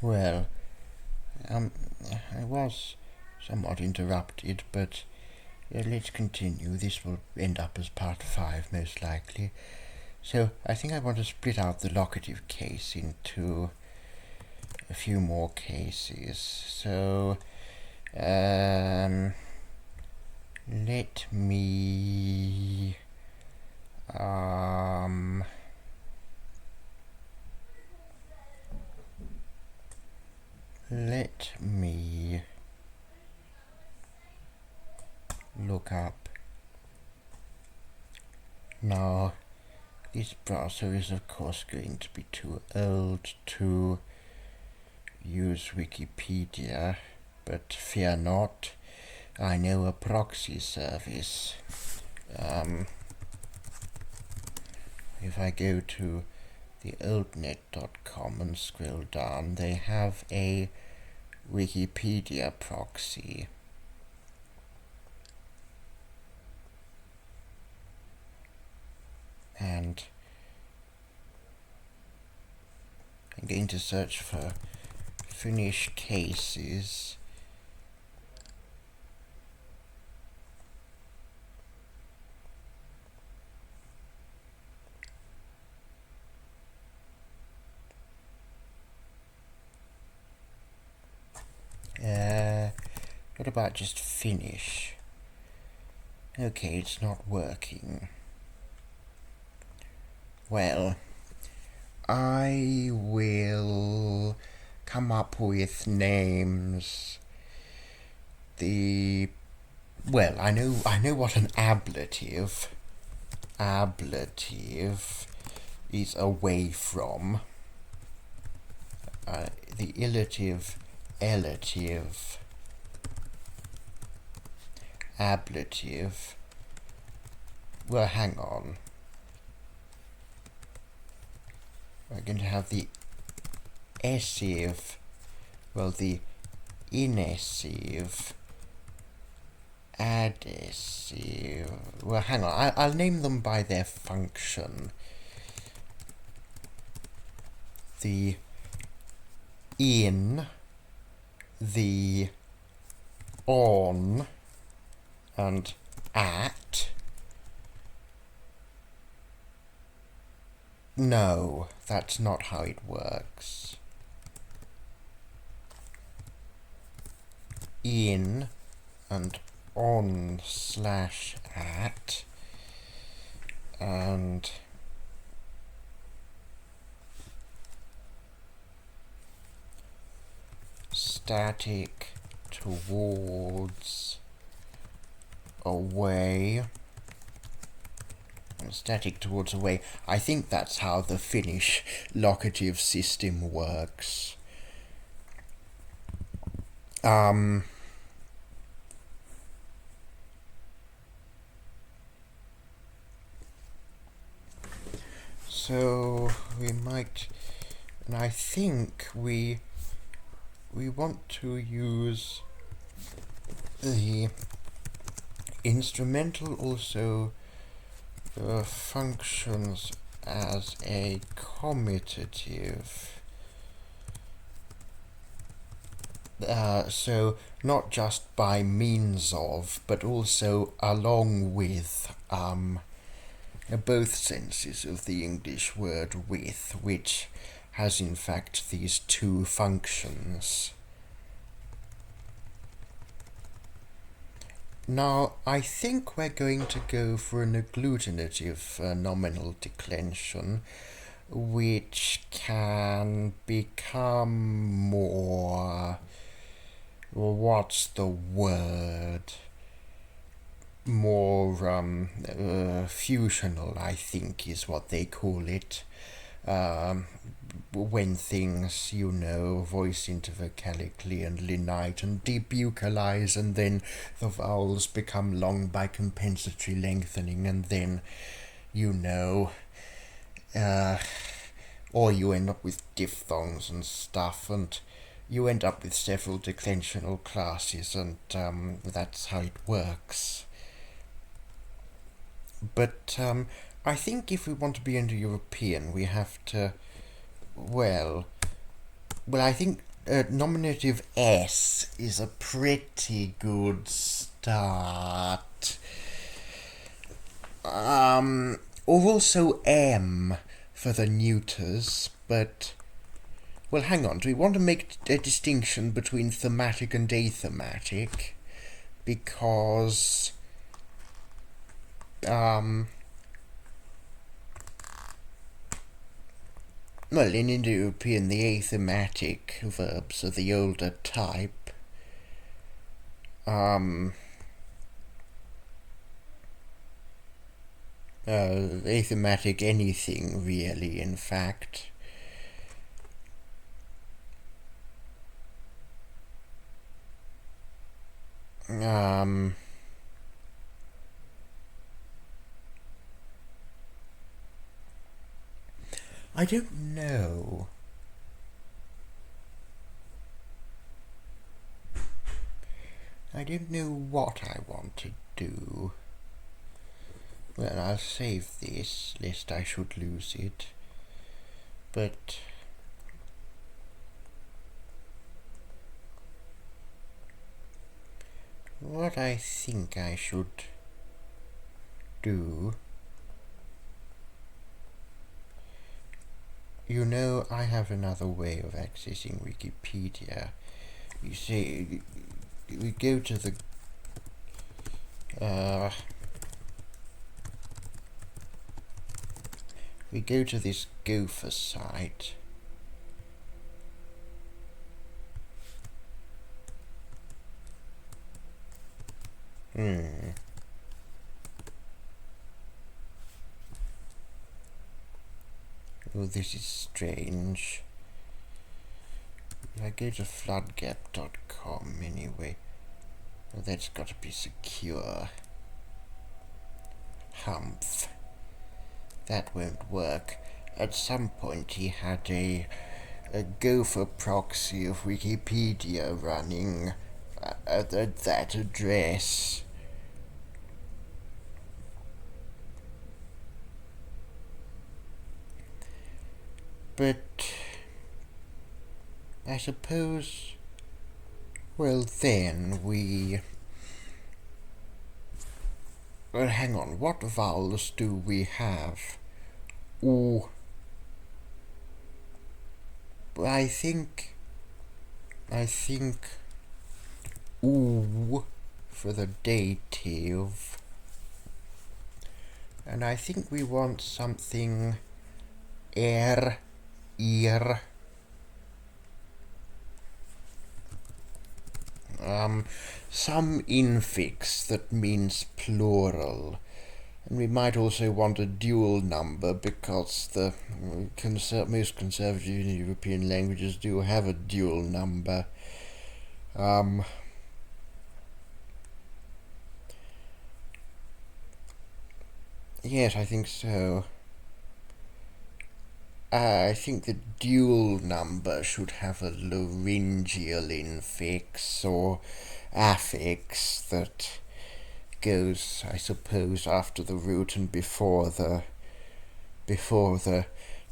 Well, I was somewhat interrupted, but let's continue. This will end up as part 5, most likely. So, I think I want to split out the locative case into a few more cases. So, let me... let me look up. Now, this browser is of course going to be too old to use Wikipedia, but fear not, I know a proxy service. If I go to the oldnet.com and scroll down, they have a Wikipedia proxy. And I'm going to search for Finnish cases. What about just Finnish? Okay, it's not working. Well, I will come up with names. Well, I know what an ablative is away from. The illative, elative, ablative. Well, hang on. We're going to have the essive, well, the inessive, adessive. Well, hang on. I'll name them by their function. The in, the on, and at. No, that's not how it works. In and on slash at, and static towards away. Static towards away. I think that's how the Finnish locative system works. So we might, and I think we want to use the instrumental also functions as a commutative. So not just by means of, but also along with both senses of the English word with, which has in fact these two functions. Now, I think we're going to go for an agglutinative nominal declension, which can become more, well, what's the word? More fusional, I think, is what they call it. When things, voice intervocalically and linite and debuccalize, and then the vowels become long by compensatory lengthening, and then, or you end up with diphthongs and stuff, and you end up with several declensional classes, and that's how it works. But I think if we want to be Indo-European, we have to, well, I think nominative S is a pretty good start. Also M for the neuters, but... Well, hang on. Do we want to make a distinction between thematic and athematic? Because... well, in Indo-European, the athematic verbs are the older type. Athematic anything, really, in fact. I don't know. I don't know what I want to do. Well, I'll save this, lest I should lose it. But... what I think I should do... You know, I have another way of accessing Wikipedia. You see, we go to the... we go to this Gopher site. Oh, this is strange. I go to floodgap.com anyway. Well, that's got to be secure. Humph. That won't work. At some point he had a Gopher proxy of Wikipedia running at that address. But I suppose, well then we... well, hang on, what vowels do we have? Ooh. I think ooh for the dative. And I think we want something ear. Some infix that means plural. And we might also want a dual number, because the most conservative European languages do have a dual number. Yes, I think so. I think the dual number should have a laryngeal infix or affix that goes, I suppose, after the root and before the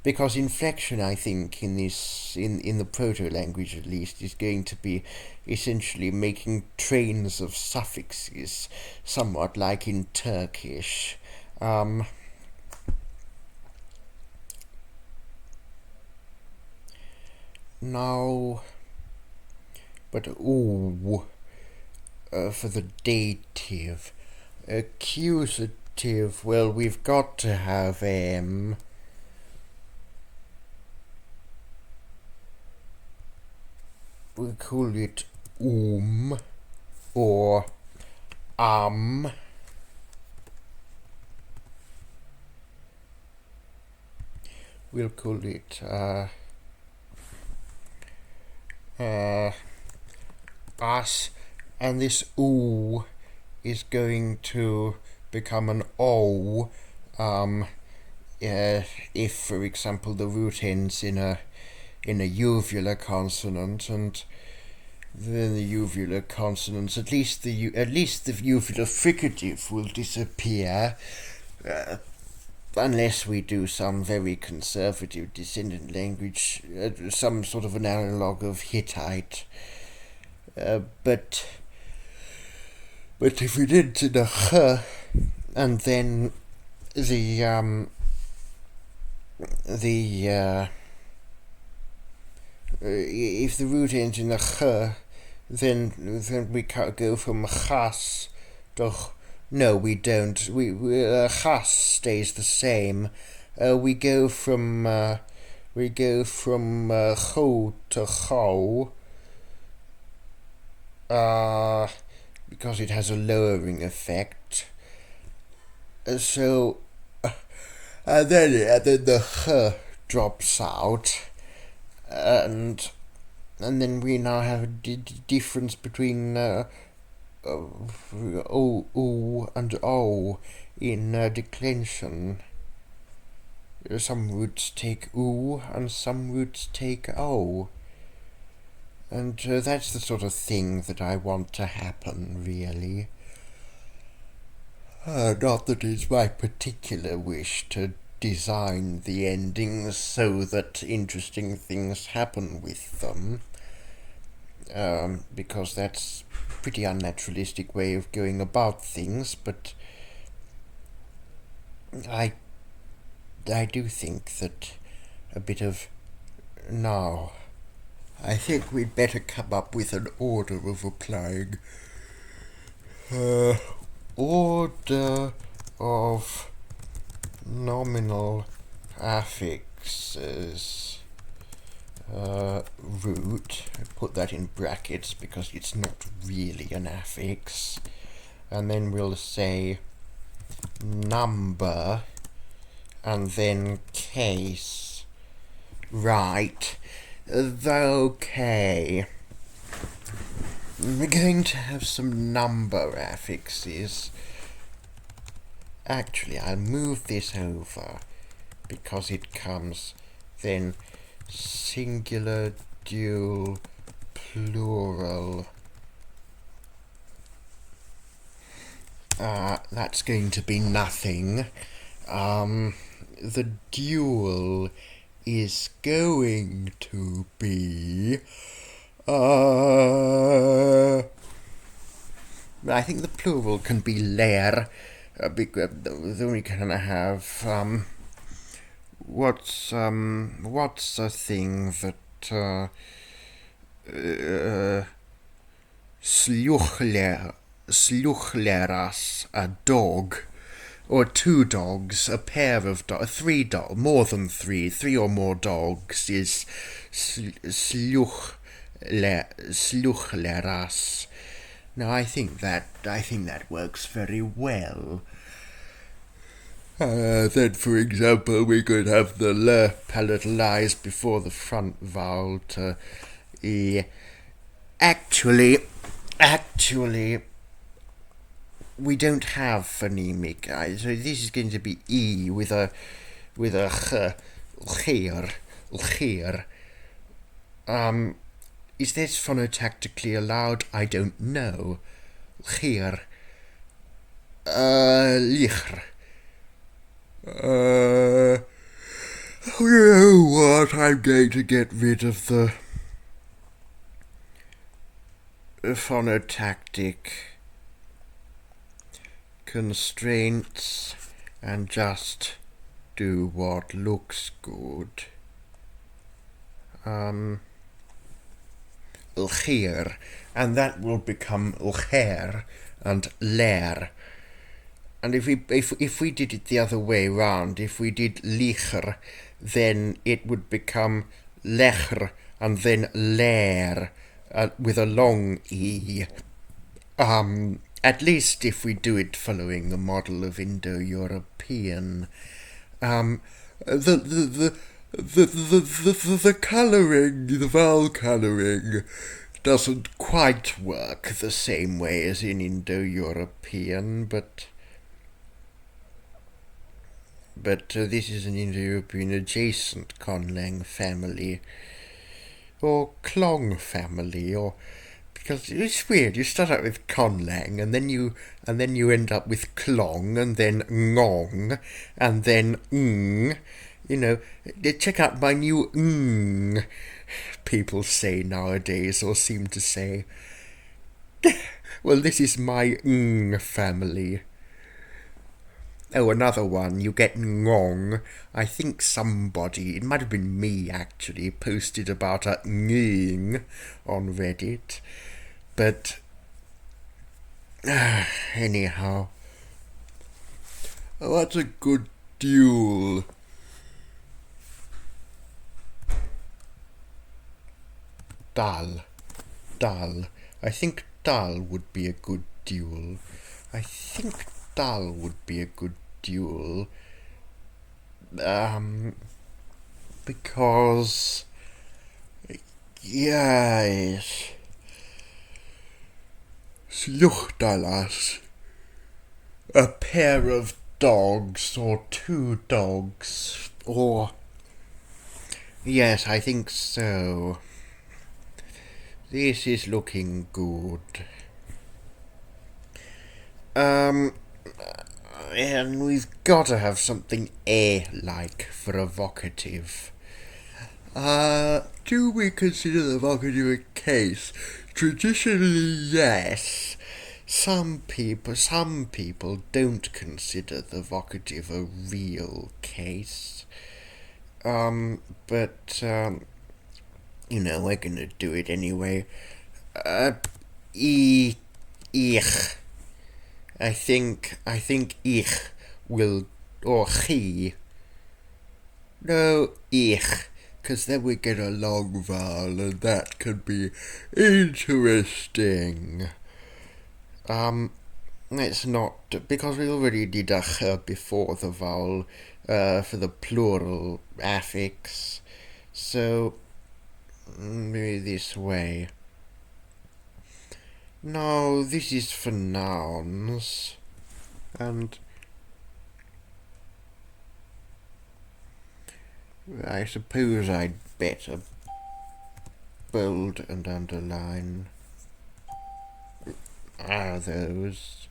because inflection, I think, in the proto-language at least, is going to be essentially making trains of suffixes, somewhat like in Turkish. Now, but ooh, for the dative. Accusative, well, we've got to have M. We'll call it or we'll call it us, and this oo is going to become an o if, for example, the root ends in a uvular consonant, and then the uvular consonants, at least the uvular fricative will disappear. unless we do some very conservative descendant language, some sort of an analog of Hittite. But if we did the h, and then if the root ends in a ch, then we go from chas to no, we don't. Chas stays the same. We go from cho to cho, because it has a lowering effect. So, and then the ch drops out, and then we now have a difference between o and o in declension. Some roots take u and some roots take o, and that's the sort of thing that I want to happen, really. Not that it's my particular wish to design the endings so that interesting things happen with them, because that's a pretty unnaturalistic way of going about things, but I do think that a bit of... Now, I think we'd better come up with an order of applying. Order of nominal affixes. Root. I put that in brackets because it's not really an affix. And then we'll say number, and then case. Right. Okay. We're going to have some number affixes. Actually, I'll move this over because it comes then singular, dual, plural. That's going to be nothing. The dual is going to be... I think the plural can be ler, because then we can have what's a thing that sluchleras, a dog, or two dogs, a pair of dogs, more than three or more dogs is sluchleras. Now I think that works very well. Then, for example, we could have the l palatalized before the front vowel to e. Actually, we don't have phonemic, so this is going to be e with a ch, lchir. Is this phonotactically allowed? I don't know. Lchir. Lichr. You know what? I'm going to get rid of the phonotactic constraints and just do what looks good. Lchir, and that will become lcher and ler. And if we did it the other way round, if we did licher, then it would become lechr and then ler with a long e. At least if we do it following the model of Indo-European. The colouring, the vowel colouring, doesn't quite work the same way as in Indo-European, but this is an Indo-European-Adjacent Conlang family, or Clong family, or because it's weird. You start out with Conlang, and then you end up with Clong, and then Ngong, and then Ng. You know, check out my new Ng. People say nowadays, or seem to say. Well, this is my Ng family. Oh, another one. You get Ngong. I think somebody, it might have been me actually, posted about a Ng on Reddit. But anyhow, oh, that's a good duel. Dull. I think dull would be a good duel. Because yes, Sluchdalas, a pair of dogs or two dogs, or yes, I think so. This is looking good. And we've got to have something like for evocative. Do we consider the vocative a case? Traditionally, yes. Some people don't consider the vocative a real case. But you know, we're gonna do it anyway. Ich. I think ich will, or he. No, ich, because then we get a long vowel, and that could be interesting. It's not, because we already did a h before the vowel, for the plural affix. So, maybe this way. No, this is for nouns, and I suppose I'd better bold and underline those.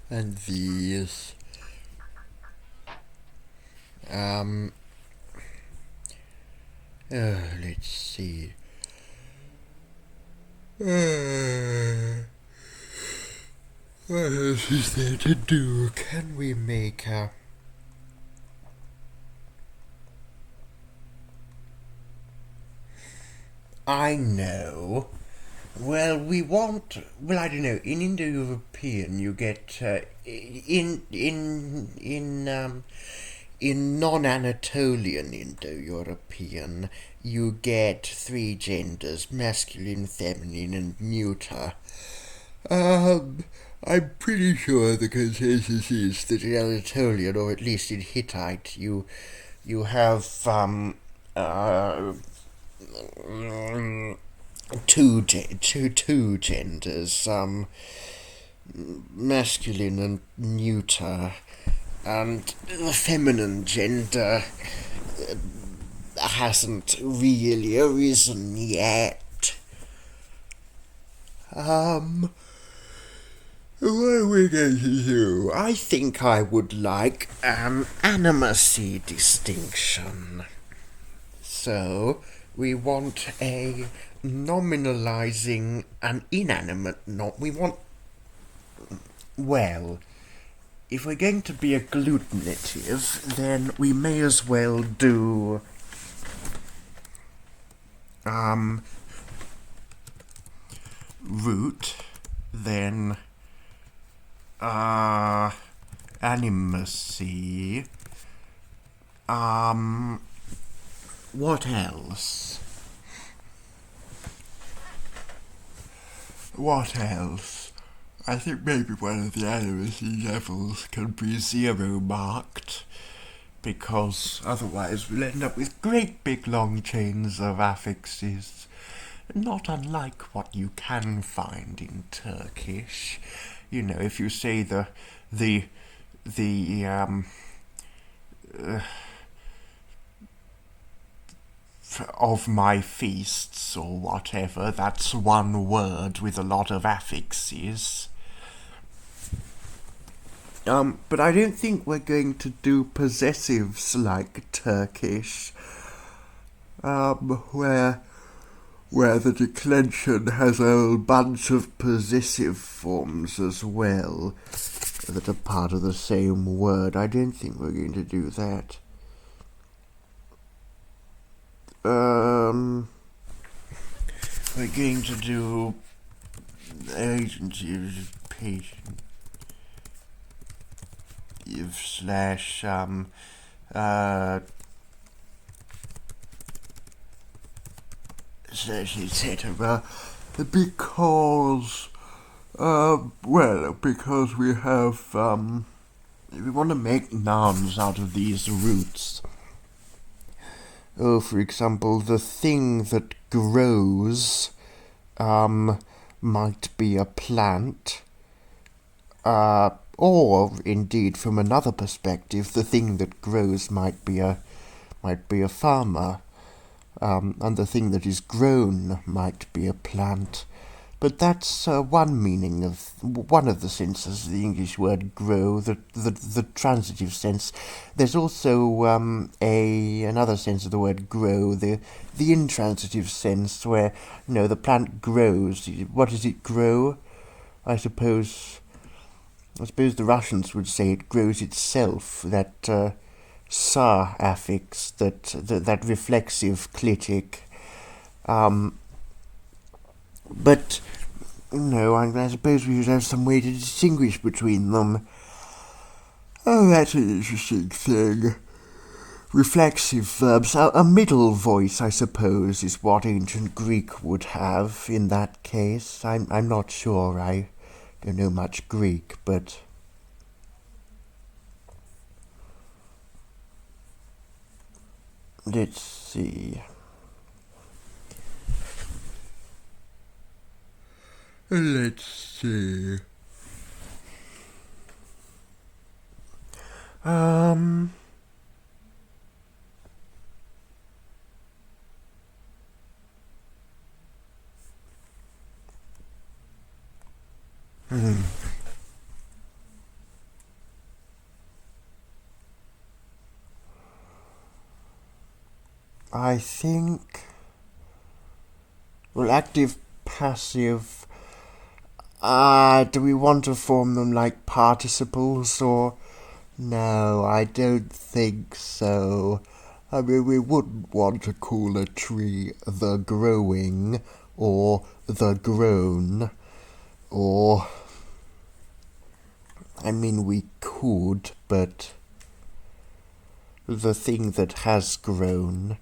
And these. Let's see. What else is there to do? Can we make a... I know. Well, we want... Well, I don't know. In Indo-European, you get... In non-Anatolian Indo-European, you get 3 genders, masculine, feminine, and neuter. I'm pretty sure the consensus is that in Anatolian, or at least in Hittite, you have two genders, masculine and neuter. And the feminine gender hasn't really arisen yet. What are we going to do? I think I would like an animacy distinction. So, we want a nominalizing an inanimate we want... Well... If we're going to be agglutinative, then we may as well do root, then animacy. What else? I think maybe one of the animacy levels can be 0 marked, because otherwise we'll end up with great big long chains of affixes, not unlike what you can find in Turkish. You know, if you say the of my feasts or whatever. That's one word with a lot of affixes. But I don't think we're going to do possessives like Turkish, where the declension has a whole bunch of possessive forms as well that are part of the same word. I don't think we're going to do that. We're going to do agentive patient slash etc. Because because we have we want to make nouns out of these roots. Oh, for example, the thing that grows might be a plant, or indeed, from another perspective, the thing that grows might be a farmer, and the thing that is grown might be a plant. But that's one meaning of one of the senses of the English word "grow," the transitive sense. There's also another sense of the word "grow," the intransitive sense, where the plant grows. What does it grow? I suppose the Russians would say it grows itself. That sa affix, that reflexive clitic. But I suppose we should have some way to distinguish between them. Oh, that's an interesting thing. Reflexive verbs. A middle voice, I suppose, is what ancient Greek would have in that case. I'm not sure. I don't know much Greek, but let's see. Let's see. I think, well, active, passive, do we want to form them like participles, or? No, I don't think so. I mean, we wouldn't want to call a tree the growing, or the grown, or... I mean, we could, but the thing that has grown,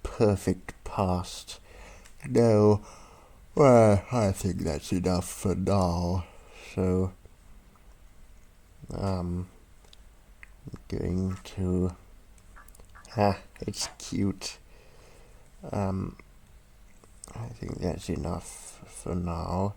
perfect past. No, well, I think that's enough for now. So, going to... it's cute. I think that's enough for now.